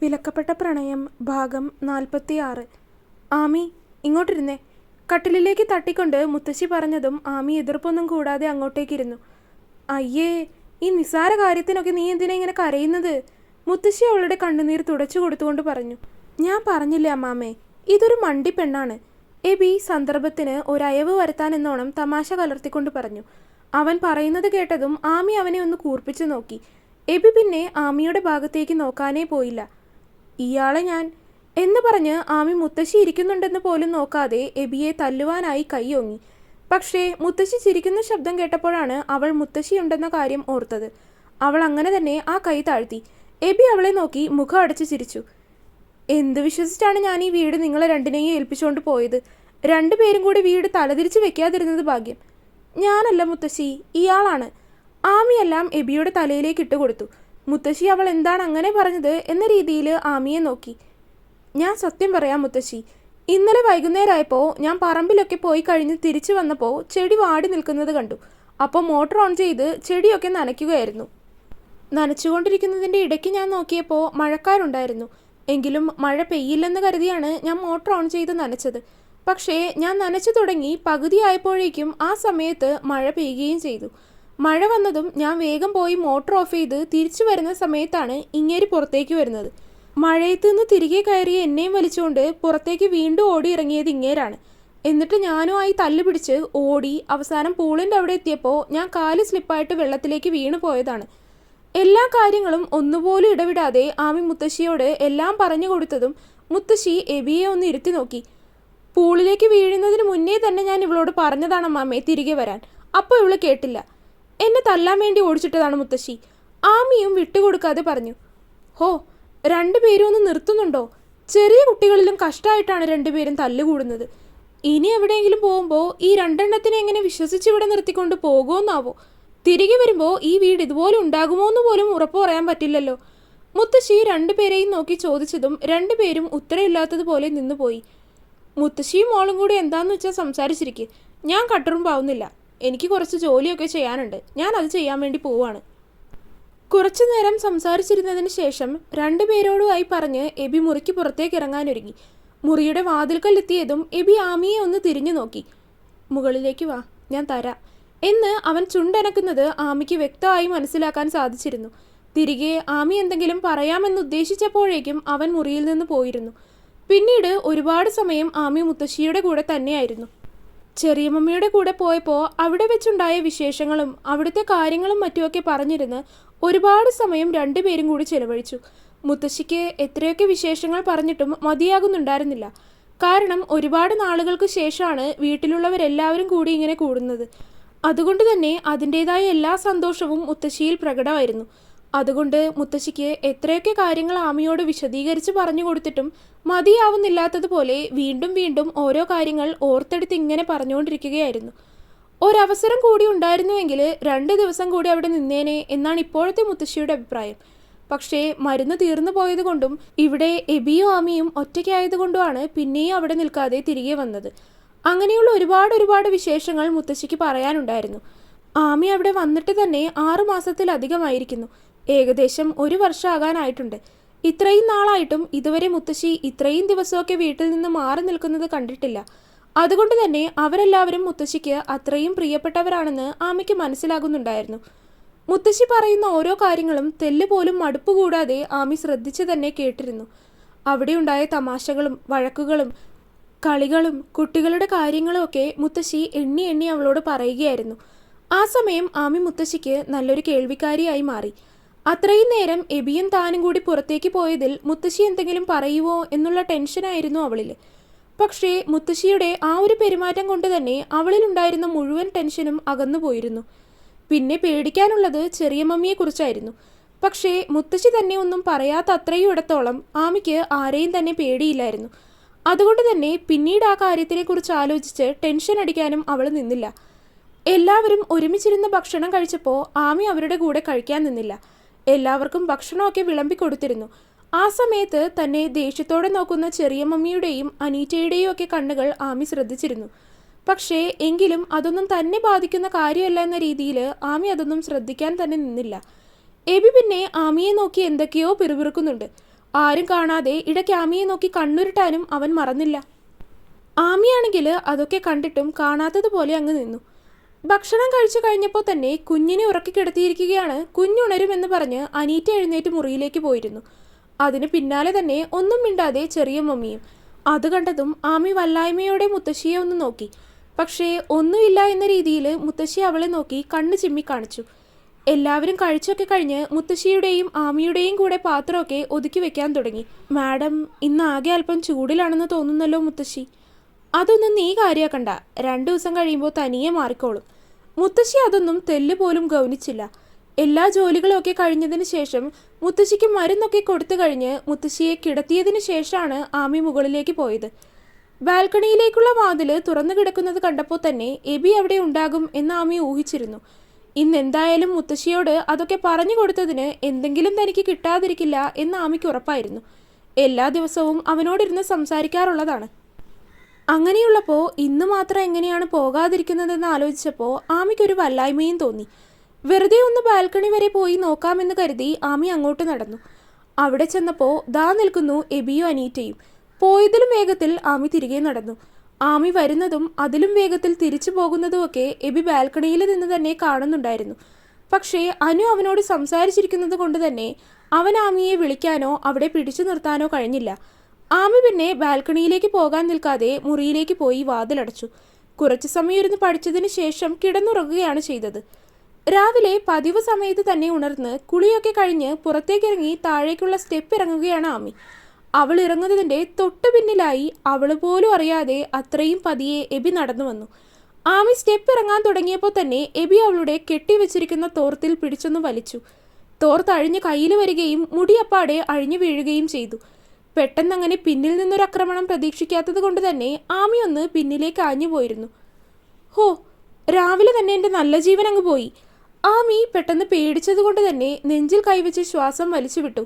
വിലക്കപ്പെട്ട പ്രണയം ഭാഗം 46. ആമി, ഇങ്ങോട്ടിരുന്നേ. കട്ടിലിലേക്ക് തട്ടിക്കൊണ്ട് മുത്തശ്ശി പറഞ്ഞതും ആമി എതിർപ്പൊന്നും കൂടാതെ അങ്ങോട്ടേക്കിരുന്നു. അയ്യേ, ഈ നിസ്സാര കാര്യത്തിനൊക്കെ നീ എന്തിനാ ഇങ്ങനെ കരയുന്നത്? മുത്തശ്ശി അവളുടെ കണ്ണുനീർ തുടച്ചു കൊടുത്തുകൊണ്ട് പറഞ്ഞു. ഞാൻ പറഞ്ഞില്ലേ അമ്മാമ്മേ, ഇതൊരു മണ്ടി പെണ്ണാണ്. എബി സന്ദർഭത്തിന് ഒരയവ് വരുത്താൻ എന്നോണം തമാശ കലർത്തിക്കൊണ്ട് പറഞ്ഞു. അവൻ പറയുന്നത് കേട്ടതും ആമി അവനെ ഒന്ന് കൂർപ്പിച്ചു നോക്കി. എബി പിന്നെ ആമിയുടെ ഭാഗത്തേക്ക് നോക്കാനേ പോയില്ല. ഇയാളെ ഞാൻ എന്ന് പറഞ്ഞ് ആമി മുത്തശ്ശി ഇരിക്കുന്നുണ്ടെന്ന് പോലും നോക്കാതെ എബിയെ തല്ലുവാനായി കൈയൊങ്ങി. പക്ഷേ മുത്തശ്ശി ചിരിക്കുന്ന ശബ്ദം കേട്ടപ്പോഴാണ് അവൾ മുത്തശ്ശിയുണ്ടെന്ന കാര്യം ഓർത്തത്. അവൾ അങ്ങനെ തന്നെ ആ കൈ താഴ്ത്തി. എബി അവളെ നോക്കി മുഖം അടച്ച് ചിരിച്ചു. എന്ത് വിശ്വസിച്ചാണ് ഞാൻ ഈ വീട് നിങ്ങളെ രണ്ടിനെയും ഏൽപ്പിച്ചുകൊണ്ട് പോയത്? രണ്ടുപേരും കൂടി വീട് തലതിരിച്ച് വെക്കാതിരുന്നത് ഭാഗ്യം. ഞാനല്ല മുത്തശ്ശി, ഇയാളാണ്. ആമിയെല്ലാം എബിയുടെ തലയിലേക്ക് ഇട്ടുകൊടുത്തു. മുത്തശ്ശി അവൾ എന്താണ് അങ്ങനെ പറഞ്ഞത് എന്ന രീതിയിൽ ആമിയെ നോക്കി. ഞാൻ സത്യം പറയാം മുത്തശ്ശി, ഇന്നലെ വൈകുന്നേരമായപ്പോൾ ഞാൻ പറമ്പിലൊക്കെ പോയി കഴിഞ്ഞ് തിരിച്ചു വന്നപ്പോൾ ചെടി വാടി നിൽക്കുന്നത് കണ്ടു. അപ്പോൾ മോട്ടർ ഓൺ ചെയ്ത് ചെടിയൊക്കെ നനയ്ക്കുകയായിരുന്നു. നനച്ചുകൊണ്ടിരിക്കുന്നതിൻ്റെ ഇടയ്ക്ക് ഞാൻ നോക്കിയപ്പോൾ മഴക്കാറുണ്ടായിരുന്നു. എങ്കിലും മഴ പെയ്യില്ലെന്ന് കരുതിയാണ് ഞാൻ മോട്ടർ ഓൺ ചെയ്ത് നനച്ചത്. പക്ഷേ ഞാൻ നനച്ചു തുടങ്ങി പകുതിയായപ്പോഴേക്കും ആ സമയത്ത് മഴ പെയ്യുകയും ചെയ്തു. മഴ വന്നതും ഞാൻ വേഗം പോയി മോട്ടർ ഓഫ് ചെയ്ത് തിരിച്ചു വരുന്ന സമയത്താണ് ഇങ്ങേര് പുറത്തേക്ക് വരുന്നത്. മഴയത്ത് നിന്ന് തിരികെ കയറിയ എന്നെയും വലിച്ചുകൊണ്ട് പുറത്തേക്ക് വീണ്ടും ഓടി ഇറങ്ങിയത് ഇങ്ങേരാണ്. എന്നിട്ട് ഞാനുമായി തല്ലു പിടിച്ച് ഓടി അവസാനം പൂളിൻ്റെ അവിടെ എത്തിയപ്പോൾ ഞാൻ കാല് സ്ലിപ്പായിട്ട് വെള്ളത്തിലേക്ക് വീണു പോയതാണ്. എല്ലാ കാര്യങ്ങളും ഒന്നുപോലും ഇടവിടാതെ ആമി മുത്തശ്ശിയോട് എല്ലാം പറഞ്ഞു കൊടുത്തതും മുത്തശ്ശി എബിയെ ഒന്ന് ഇരുത്തി നോക്കി. പൂളിലേക്ക് വീഴുന്നതിന് മുന്നേ തന്നെ ഞാൻ ഇവളോട് പറഞ്ഞതാണ് അമ്മാമ്മേ തിരികെ വരാൻ. അപ്പോൾ ഇവള് കേട്ടില്ല. എന്നെ തല്ലാൻ വേണ്ടി ഓടിച്ചിട്ടതാണ് മുത്തശ്ശി. ആമിയും വിട്ടുകൊടുക്കാതെ പറഞ്ഞു. ഹോ, രണ്ടുപേരും ഒന്ന് നിർത്തുന്നുണ്ടോ? ചെറിയ കുട്ടികളിലും കഷ്ടമായിട്ടാണ് രണ്ടുപേരും തല്ലുകൂടുന്നത്. ഇനി എവിടെയെങ്കിലും പോകുമ്പോൾ ഈ രണ്ടെണ്ണത്തിനെ എങ്ങനെ വിശ്വസിച്ച് ഇവിടെ നിർത്തിക്കൊണ്ട് പോകുമെന്നാവോ? തിരികെ വരുമ്പോൾ ഈ വീട് ഇതുപോലെ ഉണ്ടാകുമോ എന്ന് പോലും ഉറപ്പ് പറയാൻ പറ്റില്ലല്ലോ. മുത്തശ്ശി രണ്ടുപേരെയും നോക്കി ചോദിച്ചതും രണ്ടുപേരും ഉത്തരമില്ലാത്തതുപോലെ നിന്നുപോയി. മുത്തശ്ശിയും മോളും കൂടി എന്താന്ന് വെച്ചാൽ സംസാരിച്ചിരിക്കുക. ഞാൻ കട്ടറുമ്പാവുന്നില്ല. എനിക്ക് കുറച്ച് ജോലിയൊക്കെ ചെയ്യാനുണ്ട്. ഞാൻ അത് ചെയ്യാൻ വേണ്ടി പോവാണ്. കുറച്ചു നേരം സംസാരിച്ചിരുന്നതിന് ശേഷം രണ്ടുപേരോടുമായി പറഞ്ഞ് എബി മുറിക്ക് പുറത്തേക്ക് ഇറങ്ങാനൊരുങ്ങി. മുറിയുടെ വാതിൽക്കലെത്തിയതും എബി ആമിയെ ഒന്ന് തിരിഞ്ഞു നോക്കി. മുകളിലേക്ക് വാ, ഞാൻ തരാം എന്ന് അവൻ ചുണ്ടനക്കുന്നത് ആമിക്ക് വ്യക്തമായി മനസ്സിലാക്കാൻ സാധിച്ചിരുന്നു. തിരികെ ആമി എന്തെങ്കിലും പറയാമെന്ന് ഉദ്ദേശിച്ചപ്പോഴേക്കും അവൻ മുറിയിൽ നിന്ന് പോയിരുന്നു. പിന്നീട് ഒരുപാട് സമയം ആമി മുത്തശ്ശിയുടെ കൂടെ തന്നെയായിരുന്നു. ചെറിയമ്മയുടെ കൂടെ പോയപ്പോൾ അവിടെ വെച്ചുണ്ടായ വിശേഷങ്ങളും അവിടുത്തെ കാര്യങ്ങളും മറ്റുമൊക്കെ പറഞ്ഞിരുന്ന് ഒരുപാട് സമയം രണ്ടുപേരും കൂടി ചെലവഴിച്ചു. മുത്തശ്ശിക്ക് എത്രയൊക്കെ വിശേഷങ്ങൾ പറഞ്ഞിട്ടും മതിയാകുന്നുണ്ടായിരുന്നില്ല. കാരണം ഒരുപാട് നാളുകൾക്ക് ശേഷമാണ് വീട്ടിലുള്ളവരെല്ലാവരും കൂടി ഇങ്ങനെ കൂടുന്നത്. അതുകൊണ്ട് തന്നെ അതിൻ്റെതായ എല്ലാ സന്തോഷവും മുത്തശ്ശിയിൽ പ്രകടമായിരുന്നു. അതുകൊണ്ട് മുത്തശ്ശിക്ക് എത്രയൊക്കെ കാര്യങ്ങൾ ആമിയോട് വിശദീകരിച്ച് പറഞ്ഞു കൊടുത്തിട്ടും മതിയാവുന്നില്ലാത്തതുപോലെ വീണ്ടും വീണ്ടും ഓരോ കാര്യങ്ങൾ ഓർത്തെടുത്ത് ഇങ്ങനെ പറഞ്ഞുകൊണ്ടിരിക്കുകയായിരുന്നു. ഒരവസരം കൂടി ഉണ്ടായിരുന്നുവെങ്കിൽ 2 ദിവസം കൂടി അവിടെ നിന്നേനെ എന്നാണ് ഇപ്പോഴത്തെ മുത്തശ്ശിയുടെ അഭിപ്രായം. പക്ഷേ മരുന്ന് തീർന്നു പോയത് കൊണ്ടും ഇവിടെ എബിയും ആമിയും ഒറ്റയ്ക്കായതുകൊണ്ടുമാണ് പിന്നെയും അവിടെ നിൽക്കാതെ തിരികെ വന്നത്. അങ്ങനെയുള്ള ഒരുപാട് വിശേഷങ്ങൾ മുത്തശ്ശിക്ക് പറയാനുണ്ടായിരുന്നു. ആമി അവിടെ വന്നിട്ട് തന്നെ 6 മാസത്തിലധികമായിരിക്കുന്നു. ഏകദേശം 1 വർഷം ആകാനായിട്ടുണ്ട്. ഇത്രയും നാളായിട്ടും ഇതുവരെ മുത്തശ്ശി ഇത്രയും ദിവസമൊക്കെ വീട്ടിൽ നിന്ന് മാറി നിൽക്കുന്നത് കണ്ടിട്ടില്ല. അതുകൊണ്ട് തന്നെ അവരെല്ലാവരും മുത്തശ്ശിക്ക് അത്രയും പ്രിയപ്പെട്ടവരാണെന്ന് ആമിക്ക് മനസ്സിലാകുന്നുണ്ടായിരുന്നു. മുത്തശ്ശി പറയുന്ന ഓരോ കാര്യങ്ങളും തെല്ലുപോലും മടുപ്പ് കൂടാതെ ആമി ശ്രദ്ധിച്ച് തന്നെ കേട്ടിരുന്നു. അവിടെ ഉണ്ടായ തമാശകളും വഴക്കുകളും കളികളും കുട്ടികളുടെ കാര്യങ്ങളും ഒക്കെ മുത്തശ്ശി എണ്ണി എണ്ണി അവളോട് പറയുകയായിരുന്നു. ആ സമയം ആമി മുത്തശ്ശിക്ക് നല്ലൊരു കേൾവിക്കാരിയായി മാറി. അത്രയും നേരം എബിയും താനും കൂടി പുറത്തേക്ക് പോയതിൽ മുത്തശ്ശി എന്തെങ്കിലും പറയുമോ എന്നുള്ള ടെൻഷനായിരുന്നു അവളിൽ. പക്ഷേ മുത്തശ്ശിയുടെ ആ ഒരു പെരുമാറ്റം കൊണ്ട് തന്നെ അവളിലുണ്ടായിരുന്ന മുഴുവൻ ടെൻഷനും അകന്നുപോയിരുന്നു. പിന്നെ പേടിക്കാനുള്ളത് ചെറിയമ്മയെക്കുറിച്ചായിരുന്നു. പക്ഷേ മുത്തശ്ശി തന്നെ ഒന്നും പറയാത്ത അത്രയും ഇടത്തോളം ആമിക്ക് ആരെയും തന്നെ പേടിയില്ലായിരുന്നു. അതുകൊണ്ട് തന്നെ പിന്നീട് ആ കാര്യത്തിനെക്കുറിച്ച് ആലോചിച്ച് ടെൻഷൻ അടിക്കാനും അവൾ നിന്നില്ല. എല്ലാവരും ഒരുമിച്ചിരുന്ന് ഭക്ഷണം കഴിച്ചപ്പോൾ ആമി അവരുടെ കൂടെ കഴിക്കാൻ നിന്നില്ല. എല്ലാവർക്കും ഭക്ഷണമൊക്കെ വിളമ്പിക്കൊടുത്തിരുന്നു. ആ സമയത്ത് തന്നെ ദേഷ്യത്തോടെ നോക്കുന്ന ചെറിയമ്മയുടെയും അനീറ്റയുടെയും ഒക്കെ കണ്ണുകൾ ആമി ശ്രദ്ധിച്ചിരുന്നു. പക്ഷേ എങ്കിലും അതൊന്നും തന്നെ ബാധിക്കുന്ന കാര്യമല്ല എന്ന രീതിയിൽ ആമി അതൊന്നും ശ്രദ്ധിക്കാൻ തന്നെ നിന്നില്ല. എബി പിന്നെ ആമിയെ നോക്കി എന്തൊക്കെയോ പിറുപിറുക്കുന്നുണ്ട്. ആരും കാണാതെ ഇടയ്ക്ക് ആമിയെ നോക്കി കണ്ണുരുട്ടാനും അവൻ മറന്നില്ല. ആമിയാണെങ്കിൽ അതൊക്കെ കണ്ടിട്ടും കാണാത്തതുപോലെ അങ്ങ് നിന്നു. ഭക്ഷണം കഴിച്ചു കഴിഞ്ഞപ്പോൾ തന്നെ കുഞ്ഞിനെ ഉറക്കി കിടത്തിയിരിക്കുകയാണ്. കുഞ്ഞുണരുമെന്ന് പറഞ്ഞ് അനീറ്റ എഴുന്നേറ്റ് മുറിയിലേക്ക് പോയിരുന്നു. അതിന് പിന്നാലെ തന്നെ ഒന്നും മിണ്ടാതെ ചെറിയ മമ്മിയും. അത് കണ്ടതും ആമി വല്ലായ്മയോടെ മുത്തശ്ശിയെ ഒന്ന് നോക്കി. പക്ഷേ ഒന്നുമില്ല എന്ന രീതിയിൽ മുത്തശ്ശി അവളെ നോക്കി കണ്ണ് ചിമ്മി കാണിച്ചു. എല്ലാവരും കഴിച്ചൊക്കെ കഴിഞ്ഞ് മുത്തശ്ശിയുടെയും ആമിയുടെയും കൂടെ പാത്രമൊക്കെ ഒതുക്കി വെക്കാൻ തുടങ്ങി. മാഡം ഇന്ന് ആകെ അല്പം ചൂടിലാണെന്ന് തോന്നുന്നല്ലോ മുത്തശ്ശി. അതൊന്നും നീ കാര്യാക്കണ്ട, 2 ദിവസം കഴിയുമ്പോൾ തനിയെ മാറിക്കോളും. മുത്തശ്ശി അതൊന്നും തെല്ല് പോലും ഗൗനിച്ചില്ല. എല്ലാ ജോലികളൊക്കെ കഴിഞ്ഞതിന് ശേഷം മുത്തശ്ശിക്ക് മരുന്നൊക്കെ കൊടുത്തു കഴിഞ്ഞ് മുത്തശ്ശിയെ കിടത്തിയതിന് ശേഷമാണ് ആമി മുകളിലേക്ക് പോയത്. ബാൽക്കണിയിലേക്കുള്ള വാതിൽ തുറന്നു കിടക്കുന്നത് കണ്ടപ്പോൾ തന്നെ എബി അവിടെ ഉണ്ടാകും എന്ന് ആമി ഊഹിച്ചിരുന്നു. ഇന്നെന്തായാലും മുത്തശ്ശിയോട് അതൊക്കെ പറഞ്ഞു കൊടുത്തതിന് എന്തെങ്കിലും തനിക്ക് കിട്ടാതിരിക്കില്ല എന്ന് ആമിക്ക് ഉറപ്പായിരുന്നു. എല്ലാ ദിവസവും അവനോടിരുന്ന് സംസാരിക്കാറുള്ളതാണ്. അങ്ങനെയുള്ളപ്പോൾ ഇന്ന് മാത്രം എങ്ങനെയാണ് പോകാതിരിക്കുന്നതെന്ന് ആലോചിച്ചപ്പോൾ ആമിക്കൊരു വല്ലായ്മയും തോന്നി. വെറുതെ ഒന്ന് ബാൽക്കണി വരെ പോയി നോക്കാമെന്ന് കരുതി ആമി അങ്ങോട്ട് നടന്നു. അവിടെ ചെന്നപ്പോൾ ദാ നിൽക്കുന്നു എബിയും അനീറ്റയും. പോയതിലും വേഗത്തിൽ ആമി തിരികെ നടന്നു. ആമി വരുന്നതും അതിലും വേഗത്തിൽ തിരിച്ചു പോകുന്നതുമൊക്കെ എബി ബാൽക്കണിയിൽ നിന്ന് തന്നെ കാണുന്നുണ്ടായിരുന്നു. പക്ഷേ അനു അവനോട് സംസാരിച്ചിരിക്കുന്നത് കൊണ്ട് തന്നെ അവൻ ആമിയെ വിളിക്കാനോ അവിടെ പിടിച്ചു നിർത്താനോ കഴിഞ്ഞില്ല. ആമി പിന്നെ ബാൽക്കണിയിലേക്ക് പോകാൻ നിൽക്കാതെ മുറിയിലേക്ക് പോയി വാതിലടച്ചു. കുറച്ചു സമയം ഇരുന്ന് പഠിച്ചതിന് ശേഷം കിടന്നുറങ്ങുകയാണ് ചെയ്തത്. രാവിലെ പതിവ് സമയത്ത് തന്നെ ഉണർന്ന് കുളിയൊക്കെ കഴിഞ്ഞ് പുറത്തേക്കിറങ്ങി താഴേക്കുള്ള സ്റ്റെപ്പ് ഇറങ്ങുകയാണ് ആമി. അവൾ ഇറങ്ങുന്നതിൻ്റെ തൊട്ടു പിന്നിലായി അവൾ പോലും അറിയാതെ അത്രയും പതിയെ എബി നടന്നു വന്നു. ആമി സ്റ്റെപ്പ് ഇറങ്ങാൻ തുടങ്ങിയപ്പോൾ തന്നെ എബി അവളുടെ കെട്ടിവെച്ചിരിക്കുന്ന തോർത്തിൽ പിടിച്ചൊന്ന് വലിച്ചു. തോർത്ത് അഴിഞ്ഞ് കയ്യിൽ വരികയും മുടിയപ്പാടെ അഴിഞ്ഞു വീഴുകയും ചെയ്തു. പെട്ടെന്നങ്ങനെ പിന്നിൽ നിന്നൊരു ആക്രമണം പ്രതീക്ഷിക്കാത്തത് കൊണ്ട് തന്നെ ആമി ഒന്ന് പിന്നിലേക്ക് ആഞ്ഞു പോയിരുന്നു. ഹോ, രാവിലെ തന്നെ എൻ്റെ നല്ല ജീവൻ അങ്ങ് പോയി. ആമി പെട്ടെന്ന് പേടിച്ചതുകൊണ്ട് തന്നെ നെഞ്ചിൽ കൈവച്ച് ശ്വാസം വലിച്ചു വിട്ടു.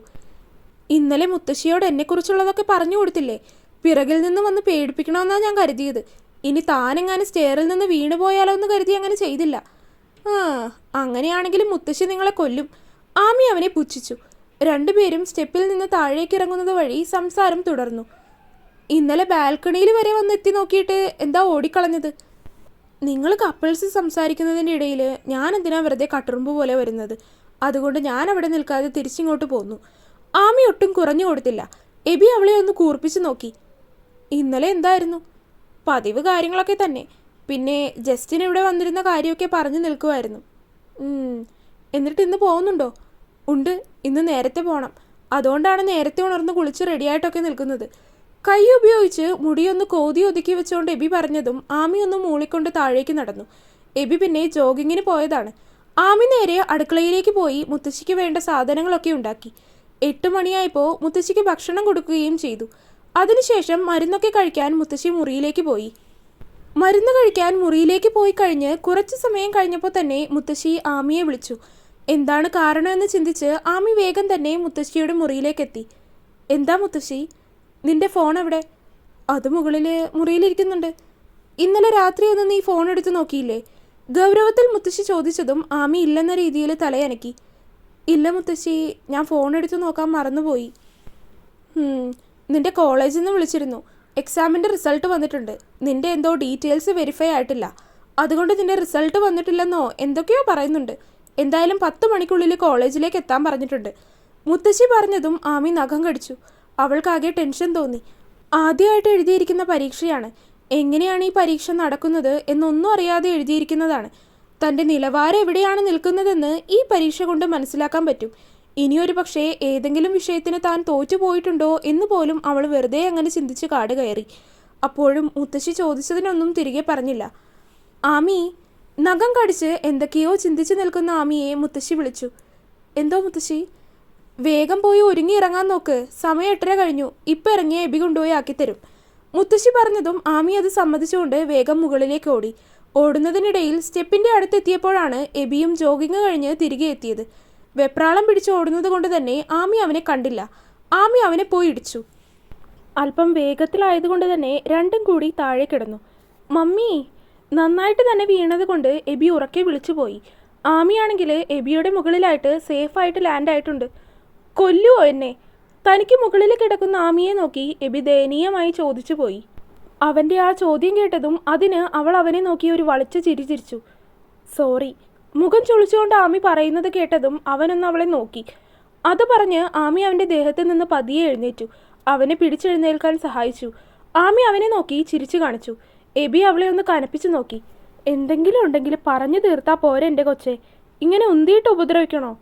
ഇന്നലെ മുത്തശ്ശിയോട് എന്നെക്കുറിച്ചുള്ളതൊക്കെ പറഞ്ഞു കൊടുത്തില്ലേ? പിറകിൽ നിന്ന് വന്ന് പേടിപ്പിക്കണമെന്നാണ് ഞാൻ കരുതിയത്. ഇനി താനെങ്ങാനും സ്റ്റെയറിൽ നിന്ന് വീണു പോയാലോ എന്ന് കരുതി അങ്ങനെ ചെയ്തില്ല. അങ്ങനെയാണെങ്കിലും മുത്തശ്ശി നിങ്ങളെ കൊല്ലും. ആമി അവനെ പുച്ഛിച്ചു. രണ്ടുപേരും സ്റ്റെപ്പിൽ നിന്ന് താഴേക്ക് ഇറങ്ങുന്നത് വഴി സംസാരം തുടർന്നു. ഇന്നലെ ബാൽക്കണിയിൽ വരെ വന്ന് എത്തി നോക്കിയിട്ട് എന്താ ഓടിക്കളഞ്ഞത്? നിങ്ങൾ കപ്പിൾസ് സംസാരിക്കുന്നതിൻ്റെ ഇടയിൽ ഞാൻ എന്തിനാ വെറുതെ കട്ടുറുമ്പ് പോലെ വരുന്നത്? അതുകൊണ്ട് ഞാൻ അവിടെ നിൽക്കാതെ തിരിച്ചിങ്ങോട്ട് പോന്നു. ആമി ഒട്ടും കുറഞ്ഞു കൊടുത്തില്ല. എബി അവളെ ഒന്ന് കൂർപ്പിച്ച് നോക്കി. ഇന്നലെ എന്തായിരുന്നു? പതിവ് കാര്യങ്ങളൊക്കെ തന്നെ. പിന്നെ ജസ്റ്റിൻ ഇവിടെ വന്നിരുന്ന കാര്യമൊക്കെ പറഞ്ഞു നിൽക്കുമായിരുന്നു. എന്നിട്ട് ഇന്ന് പോകുന്നുണ്ടോ? ഉണ്ട്, ഇന്ന് നേരത്തെ പോകണം. അതുകൊണ്ടാണ് നേരത്തെ ഉണർന്ന് കുളിച്ച് റെഡിയായിട്ടൊക്കെ നിൽക്കുന്നത്. കൈ ഉപയോഗിച്ച് മുടിയൊന്ന് കോതി ഒതുക്കി വെച്ചുകൊണ്ട് എബി പറഞ്ഞതും ആമി ഒന്ന് മൂളിക്കൊണ്ട് താഴേക്ക് നടന്നു. എബി പിന്നെ ജോഗിങ്ങിന് പോയതാണ്. ആമി നേരെ അടുക്കളയിലേക്ക് പോയി മുത്തശ്ശിക്ക് വേണ്ട സാധനങ്ങളൊക്കെ ഉണ്ടാക്കി. 8 മണിയായപ്പോൾ മുത്തശ്ശിക്ക് ഭക്ഷണം കൊടുക്കുകയും ചെയ്തു. അതിനുശേഷം മരുന്നൊക്കെ കഴിക്കാൻ മുത്തശ്ശി മുറിയിലേക്ക് പോയി. മരുന്ന് കഴിക്കാൻ മുറിയിലേക്ക് പോയി കഴിഞ്ഞ് കുറച്ച് സമയം കഴിഞ്ഞപ്പോൾ തന്നെ മുത്തശ്ശി ആമിയെ വിളിച്ചു. എന്താണ് കാരണമെന്ന് ചിന്തിച്ച് ആമി വേഗം തന്നെ മുത്തശ്ശിയുടെ മുറിയിലേക്കെത്തി. എന്താ മുത്തശ്ശി, നിന്റെ ഫോൺ എവിടെ? അത് മുറിയിലിരിക്കുന്നുണ്ട്. ഇന്നലെ രാത്രി ഒന്ന് നീ ഫോൺ എടുത്ത് നോക്കിയില്ലേ? ഗൗരവത്തിൽ മുത്തശ്ശി ചോദിച്ചതും ആമി ഇല്ലെന്ന രീതിയിൽ തലയനക്കി. ഇല്ല മുത്തശ്ശി, ഞാൻ ഫോൺ എടുത്ത് നോക്കാൻ മറന്നുപോയി. നിന്റെ കോളേജിൽ നിന്ന് വിളിച്ചിരുന്നു. എക്സാമിൻ്റെ റിസൾട്ട് വന്നിട്ടുണ്ട്. നിന്റെ എന്തോ ഡീറ്റെയിൽസ് വെരിഫൈ ആയിട്ടില്ല. അതുകൊണ്ട് നിന്റെ റിസൾട്ട് വന്നിട്ടില്ലെന്നോ എന്തൊക്കെയോ പറയുന്നുണ്ട്. എന്തായാലും 10 മണിക്കുള്ളിൽ കോളേജിലേക്ക് എത്താൻ പറഞ്ഞിട്ടുണ്ട്. മുത്തശ്ശി പറഞ്ഞതും ആമി നഖം കടിച്ചു. അവൾക്കാകെ ടെൻഷൻ തോന്നി. ആദ്യമായിട്ട് എഴുതിയിരിക്കുന്ന പരീക്ഷയാണ്. എങ്ങനെയാണ് ഈ പരീക്ഷ നടക്കുന്നത് എന്നൊന്നും അറിയാതെ എഴുതിയിരിക്കുന്നതാണ്. തൻ്റെ നിലവാരം എവിടെയാണ് നിൽക്കുന്നതെന്ന് ഈ പരീക്ഷ കൊണ്ട് മനസ്സിലാക്കാൻ പറ്റും. ഇനിയൊരു പക്ഷേ ഏതെങ്കിലും വിഷയത്തിന് താൻ തോറ്റുപോയിട്ടുണ്ടോ എന്ന് പോലും അവൾ വെറുതെ അങ്ങനെ ചിന്തിച്ച് കാട് കയറി. അപ്പോഴും മുത്തശ്ശി ചോദിച്ചതിനൊന്നും തിരികെ പറഞ്ഞില്ല. ആമി, നഖം കടിച്ച് എന്തൊക്കെയോ ചിന്തിച്ച് നിൽക്കുന്ന ആമിയെ മുത്തശ്ശി വിളിച്ചു. എന്തോ മുത്തശ്ശി? വേഗം പോയി ഒരുങ്ങി ഇറങ്ങാൻ നോക്ക്. സമയം 8:30 കഴിഞ്ഞു. ഇപ്പം ഇറങ്ങിയ എബി കൊണ്ടുപോയി ആക്കിത്തരും. മുത്തശ്ശി പറഞ്ഞതും ആമി അത് സമ്മതിച്ചുകൊണ്ട് വേഗം മുകളിലേക്ക് ഓടി. ഓടുന്നതിനിടയിൽ സ്റ്റെപ്പിൻ്റെ അടുത്തെത്തിയപ്പോഴാണ് എബിയും ജോഗിങ് കഴിഞ്ഞ് തിരികെ എത്തിയത്. വെപ്രാളം പിടിച്ച് ഓടുന്നത് കൊണ്ട് തന്നെ ആമി അവനെ കണ്ടില്ല. ആമി അവനെ പോയി ഇടിച്ചു. അല്പം വേഗത്തിലായതുകൊണ്ട് തന്നെ രണ്ടും കൂടി താഴെ കിടന്നു. മമ്മി! നന്നായിട്ട് തന്നെ വീണത് കൊണ്ട് എബി ഉറക്കെ വിളിച്ചു പോയി. ആമിയാണെങ്കിൽ എബിയുടെ മുകളിലായിട്ട് സേഫായിട്ട് ലാൻഡ് ആയിട്ടുണ്ട്. കൊല്ലുവോ എന്നെ? തനിക്ക് മുകളിൽ കിടക്കുന്ന ആമിയെ നോക്കി എബി ദയനീയമായി ചോദിച്ചു പോയി. അവൻ്റെ ആ ചോദ്യം കേട്ടതും അതിന് അവൾ അവനെ നോക്കി ഒരു വളിച്ച ചിരി ചിരിച്ചു. സോറി. മുഖം ചുളിച്ചുകൊണ്ട് ആമി പറയുന്നത് കേട്ടതും അവനൊന്ന് അവളെ നോക്കി. അത് പറഞ്ഞ് ആമി അവൻ്റെ ദേഹത്ത് നിന്ന് പതിയെ എഴുന്നേറ്റു. അവനെ പിടിച്ചെഴുന്നേൽക്കാൻ സഹായിച്ചു. ആമി അവനെ നോക്കി ചിരിച്ചു കാണിച്ചു. എബി അവളെ ഒന്ന് കനപ്പിച്ചു നോക്കി. എന്തെങ്കിലും ഉണ്ടെങ്കിൽ പറഞ്ഞു തീർത്താ പോരെ എൻ്റെ കൊച്ചെ, ഇങ്ങനെ ഉന്തിയിട്ട് ഉപദ്രവിക്കണോ?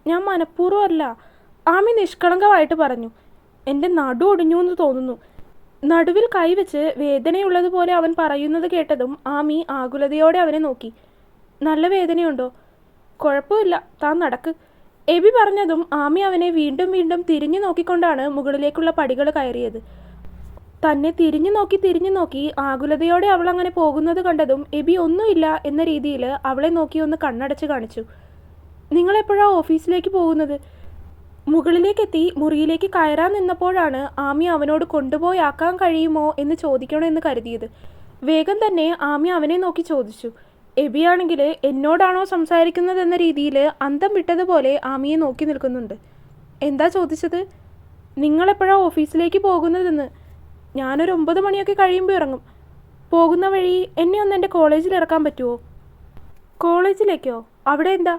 ഞാൻ മനഃപൂർവ്വമല്ല, ആമി നിഷ്കളങ്കമായിട്ട് പറഞ്ഞു. എൻ്റെ നടു ഒടിഞ്ഞു എന്ന് തോന്നുന്നു. നടുവിൽ കൈവച്ച് വേദനയുള്ളതുപോലെ അവൻ പറയുന്നത് കേട്ടതും ആമി ആകുലതയോടെ അവനെ നോക്കി. നല്ല വേദനയുണ്ടോ? കുഴപ്പമില്ല, താൻ നടക്ക്. എബി പറഞ്ഞതും ആമി അവനെ വീണ്ടും വീണ്ടും തിരിഞ്ഞു നോക്കിക്കൊണ്ടാണ് മുകളിലേക്കുള്ള പടികൾ കയറിയത്. തന്നെ തിരിഞ്ഞു നോക്കി ആകുലതയോടെ അവൾ അങ്ങനെ പോകുന്നത് കണ്ടതും എബി ഒന്നുമില്ല എന്ന രീതിയിൽ അവളെ നോക്കി ഒന്ന് കണ്ണടച്ച് കാണിച്ചു. നിങ്ങളെപ്പോഴാണ് ഓഫീസിലേക്ക് പോകുന്നത്? മുകളിലേക്കെത്തി മുറിയിലേക്ക് കയറാൻ നിന്നപ്പോഴാണ് ആമി അവനോട് കൊണ്ടുപോയി ആക്കാൻ കഴിയുമോ എന്ന് ചോദിക്കണമെന്ന് കരുതിയത്. വേഗം തന്നെ ആമി അവനെ നോക്കി ചോദിച്ചു. എബിയാണെങ്കിൽ എന്നോടാണോ സംസാരിക്കുന്നതെന്ന രീതിയിൽ അന്തം വിട്ടതുപോലെ ആമിയെ നോക്കി നിൽക്കുന്നുണ്ട്. എന്താ ചോദിച്ചത്? നിങ്ങളെപ്പോഴാണ് ഓഫീസിലേക്ക് പോകുന്നതെന്ന്. ഞാനൊരു 9 മണിയൊക്കെ കഴിയുമ്പോൾ ഇറങ്ങും. പോകുന്ന വഴി എന്നെ ഒന്ന് എൻ്റെ കോളേജിൽ ഇറക്കാൻ പറ്റുമോ? കോളേജിലേക്കോ? അവിടെ എന്താ?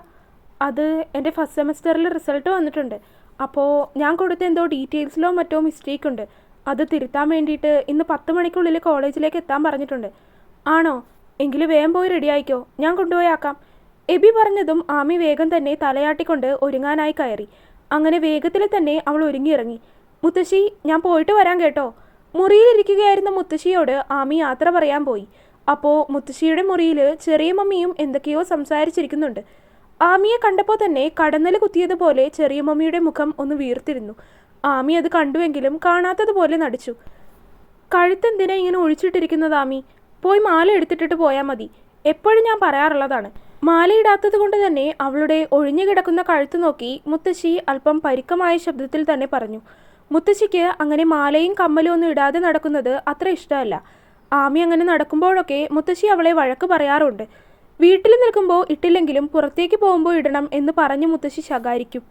അത് എൻ്റെ ഫസ്റ്റ് സെമസ്റ്ററിൽ റിസൾട്ട് വന്നിട്ടുണ്ട്. അപ്പോൾ ഞാൻ കൊടുത്ത എന്തോ ഡീറ്റെയിൽസിലോ മറ്റോ മിസ്റ്റേക്ക് ഉണ്ട്. അത് തിരുത്താൻ വേണ്ടിയിട്ട് ഇന്ന് 10 മണിക്കുള്ളിൽ കോളേജിലേക്ക് എത്താൻ പറഞ്ഞിട്ടുണ്ട്. ആണോ? എങ്കിൽ വേഗം പോയി റെഡി ആയിക്കോ, ഞാൻ കൊണ്ടുപോയി ആക്കാം. എബി പറഞ്ഞതും ആമി വേഗം തന്നെ തലയാട്ടിക്കൊണ്ട് ഒരുങ്ങാനായി കയറി. അങ്ങനെ വേഗത്തിൽ തന്നെ അവൾ ഒരുങ്ങിയിറങ്ങി. മുത്തശ്ശി, ഞാൻ പോയിട്ട് വരാൻ കേട്ടോ. മുറിയിലിരിക്കുകയായിരുന്ന മുത്തശ്ശിയോട് ആമി യാത്ര പറയാൻ പോയി. അപ്പോൾ മുത്തശ്ശിയുടെ മുറിയിൽ ചെറിയ മമ്മിയും എന്തൊക്കെയോ സംസാരിച്ചിരിക്കുന്നുണ്ട്. ആമിയെ കണ്ടപ്പോൾ തന്നെ കടന്നൽ കുത്തിയതുപോലെ ചെറിയ മമ്മിയുടെ മുഖം ഒന്ന് വീർത്തിരുന്നു. ആമി അത് കണ്ടുവെങ്കിലും കാണാത്തതുപോലെ നടിച്ചു. കഴുത്തെന്തിനാ ഇങ്ങനെ ഒഴിച്ചിട്ടിരിക്കുന്നത് ആമി? പോയി മാല എടുത്തിട്ടിട്ട് പോയാൽ മതി. എപ്പോഴും ഞാൻ പറയാറുള്ളതാണ്. മാലയിടാത്തത് കൊണ്ട് തന്നെ അവളുടെ ഒഴിഞ്ഞു കിടക്കുന്ന കഴുത്ത് നോക്കി മുത്തശ്ശി അല്പം പരുക്കമായ ശബ്ദത്തിൽ തന്നെ പറഞ്ഞു. മുത്തശ്ശിക്ക് അങ്ങനെ മാലയും കമ്മലും ഒന്നും ഇടാതെ നടക്കുന്നത് അത്ര ഇഷ്ടമല്ല. ആമി അങ്ങനെ നടക്കുമ്പോഴൊക്കെ മുത്തശ്ശി അവളെ വഴക്ക് പറയാറുണ്ട്. വീട്ടിൽ നിൽക്കുമ്പോൾ ഇട്ടില്ലെങ്കിലും പുറത്തേക്ക് പോകുമ്പോൾ ഇടണം എന്ന് പറഞ്ഞ് മുത്തശ്ശി ശകാരിക്കും.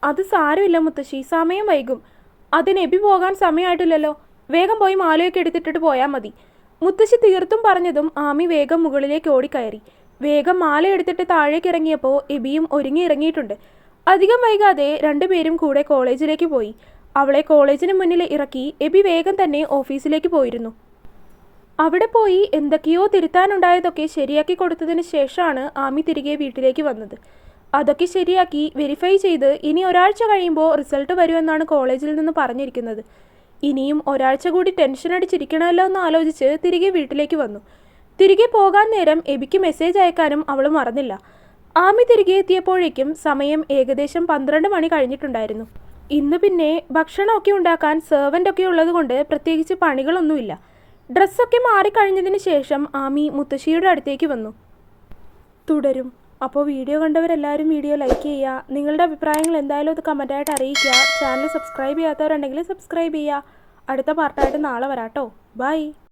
അത് സാരമില്ല മുത്തശ്ശി, സമയം വൈകും. അതിന് എബി പോകാൻ സമയമായിട്ടില്ലല്ലോ. വേഗം പോയി മാലയൊക്കെ എടുത്തിട്ടിട്ട് പോയാൽ മതി. മുത്തശ്ശി തീർത്തും പറഞ്ഞതും ആമി വേഗം മുകളിലേക്ക് ഓടിക്കയറി. വേഗം മാല എടുത്തിട്ട് താഴേക്ക് ഇറങ്ങിയപ്പോൾ എബിയും ഒരുങ്ങി ഇറങ്ങിയിട്ടുണ്ട്. അധികം വൈകാതെ രണ്ടുപേരും കൂടെ കോളേജിലേക്ക് പോയി. അവളെ കോളേജിന് മുന്നിൽ ഇറക്കി എബി വേഗം തന്നെ ഓഫീസിലേക്ക് പോയിരുന്നു. അവിടെ പോയി എന്തൊക്കെയോ തിരുത്താനുണ്ടായതൊക്കെ ശരിയാക്കി കൊടുത്തതിന് ശേഷമാണ് ആമി തിരികെ വീട്ടിലേക്ക് വന്നത്. അതൊക്കെ ശരിയാക്കി വെരിഫൈ ചെയ്ത് ഇനി ഒരാഴ്ച കഴിയുമ്പോൾ റിസൾട്ട് വരുമെന്നാണ് കോളേജിൽ നിന്ന് പറഞ്ഞിരിക്കുന്നത്. ഇനിയും ഒരാഴ്ച കൂടി ടെൻഷൻ അടിച്ചിരിക്കണമല്ലോ എന്ന് ആലോചിച്ച് തിരികെ വീട്ടിലേക്ക് വന്നു. തിരികെ പോകാൻ നേരം എബിക്ക് മെസ്സേജ് അയക്കാനും അവൾ മറന്നില്ല. ആമി തിരികെ എത്തിയപ്പോഴേക്കും സമയം ഏകദേശം 12 മണി കഴിഞ്ഞിട്ടുണ്ടായിരുന്നു. ഇന്ന് പിന്നെ ഭക്ഷണമൊക്കെ ഉണ്ടാക്കാൻ സെർവൻ്റൊക്കെ ഉള്ളത് കൊണ്ട് പ്രത്യേകിച്ച് പണികളൊന്നുമില്ല. ഡ്രസ്സൊക്കെ മാറിക്കഴിഞ്ഞതിന് ശേഷം ആമി മുത്തശ്ശിയുടെ അടുത്തേക്ക് വന്നു. തുടരും. അപ്പോൾ വീഡിയോ കണ്ടവരെല്ലാവരും വീഡിയോ ലൈക്ക് ചെയ്യുക. നിങ്ങളുടെ അഭിപ്രായങ്ങൾ എന്തായാലും അത് കമൻറ്റായിട്ട് അറിയിക്കുക. ചാനൽ സബ്സ്ക്രൈബ് ചെയ്യാത്തവരുണ്ടെങ്കിൽ സബ്സ്ക്രൈബ് ചെയ്യുക. അടുത്ത പാർട്ടായിട്ട് നാളെ വരാട്ടോ. ബൈ.